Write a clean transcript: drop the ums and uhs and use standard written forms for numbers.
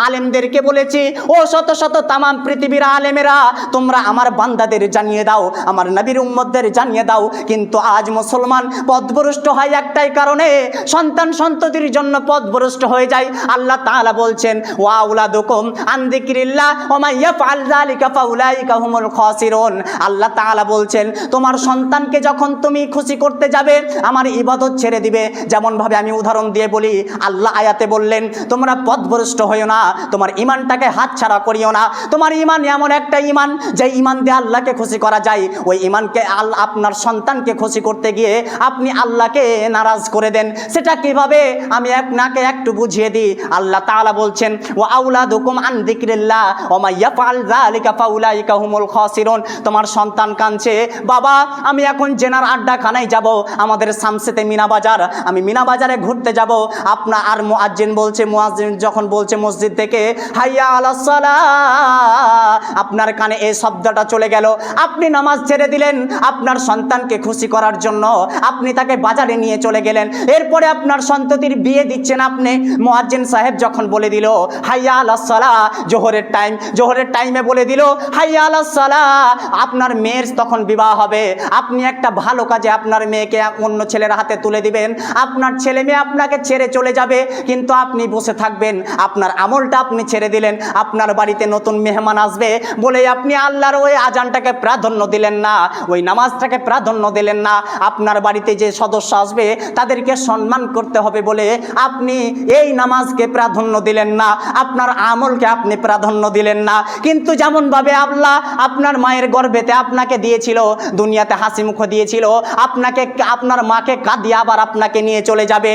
আলেমদেরকে বলেছি, ও শত শত তামাম পৃথিবীর আলেমেরা, তোমরা আমার বান্দাদের জানিয়ে দাও, আমার নবীর উম্মতদের জানিয়ে দাও। কিন্তু আজ মুসলমান পথভ্রষ্ট হয় একটাই কারণে, সন্তান সন্ততির জন্য পথভ্রষ্ট হয়ে যায়। আল্লাহ তাআলা বলছেন, ওয়া আউলাদুকুম আন যিকরিল্লাহ ওয়া মান ইয়াফআল যালিকা ফাউলাইকা হুমুল খাসিরুন। আল্লাহ তাআলা বলছেন, তোমার সন্তানকে যখন তুমি খুশি করতে যাবে, আমার ইবাদত ছেড়ে দিবে। যেমন ভাবে আমি উদাহরণ দিয়ে বলি, আল্লাহ আয়াতে বললেন, তোমরা পথভ্রষ্ট হইও না, তোমার ঈমানটাকে হাতছাড়া করিও না। তোমার ঈমান এমন একটা ঈমান যে ঈমান দিয়ে আল্লাহকে খুশি করা যায়, ওই ঈমানকে আপনার সন্তানকে খুশি করতে গিয়ে আপনি আল্লাহকে নারাজ করে দেন। সেটা কিভাবে আমি আপনাকে একটু বুঝিয়ে দিই। আল্লাহ তাআলা বলছেন, ওয়া আউলাদুকুম আন যিকরিল্লাহ ওয়া মান ইয়াফআল যালিকা ফাউলাইকা হুমুল খাসিরুন। তোমার সন্তান কাঁদছে, বাবা আমি এখন জেনার আড্ডাখানায় যাব, আমাদের শামসেতে মিনা বাজার, আমি মিনা বাজারে ঘুরতে যাব। আপনার আর মুয়াজ্জিন বলছে, মুয়াজ্জিন যখন বলছে মসজিদ থেকে হাইয়া আলাস সালাহ, আপনার কানে এই শব্দটা চলে গেল, আপনি নামাজ ছেড়ে দিলেন আপনার সন্তানকে খুশি করার জন্য, আপনি তাকে বাজারে নিয়ে চলে গেলেন। এরপরে আপনার সন্ততির বিয়ে দিচ্ছেন আপনি, মুয়াজ্জিন সাহেব যখন বলে দিল হাইয়া আলাস সালাহ, জোহরের টাইম, জোহরের টাইমে বলে দিল হাইয়া আলাস সালাহ, আপনার মেয়ের তখন বিবাহ হবে। আপনি একটা ভালো কাজে আপনার মেয়েকে অন্য ছেলের হাতে তুলে দিবেন, আপনার ছেলে মেয়ে আপনাকে ছেড়ে চলে যাবে, কিন্তু আপনি বসে থাকবেন, আপনার আমলটা আপনি ছেড়ে দিলেন। আপনার বাড়িতে নতুন মেহমান আসবে বলে আপনি আল্লাহর ওই আজানটাকে প্রাধান্য দিলেন না, ওই নামাজটাকে প্রাধান্য দিলেন না। আপনার বাড়িতে যে সদস্য আসবে তাদেরকে সম্মান করতে হবে বলে আপনি এই নামাজকে প্রাধান্য দিলেন না, আপনার আমলকে আপনি প্রাধান্য দিলেন না। কিন্তু যেমনভাবে আল্লাহ আপনার মায়ের গর্ভেতে আপনাকে দিয়েছিল, দুনিয়াতে হাসি মুখ দিয়েছিল, আপনাকে আপনার মাকে কাঁদিয়ে আবার আপনাকে নিয়ে চলে যাবে।